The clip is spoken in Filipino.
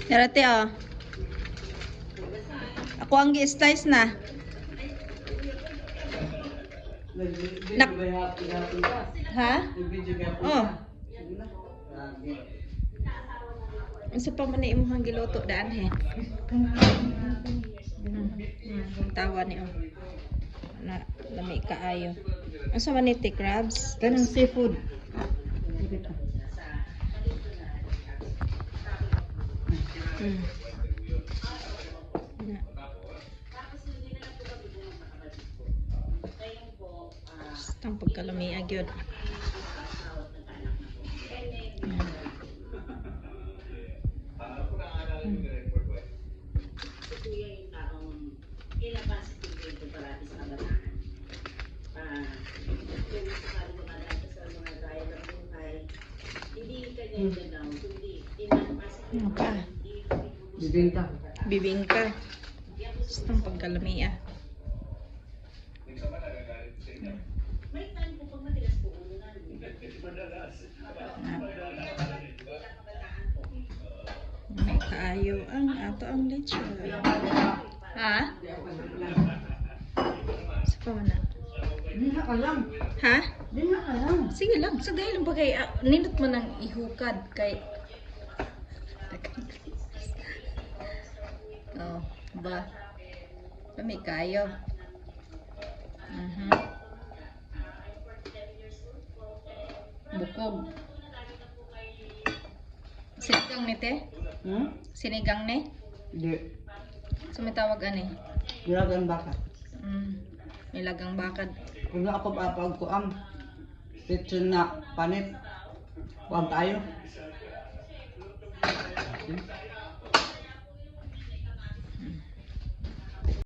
Yarate oh. Ako ang gi-slice na. Ha? Oh. Isa pa man ni imong giluto daan he. Tawa ni oh. Na lami kaayo. Asa man ni crabs? Kanang seafood. Ang pagkalami agyod. Ano pa? Bibingka. Bibingka. Basta ang pagkalami ah. May kaayo ang ato ang lechon. Ha? Sa pa man na? Di na ka lang. Ha? Di na ka lang. Sige lang, sa dahil lang bagay, nindot mo nang ihukad kay... Oh, ba? May kayo. Bukog. Sinigang ni te? Sinigang ni? Di. Sumitawag ani? Gulagan baka. Nilagang bakad. Kung ako papag ko ang lechon na panit. Huwag tayo.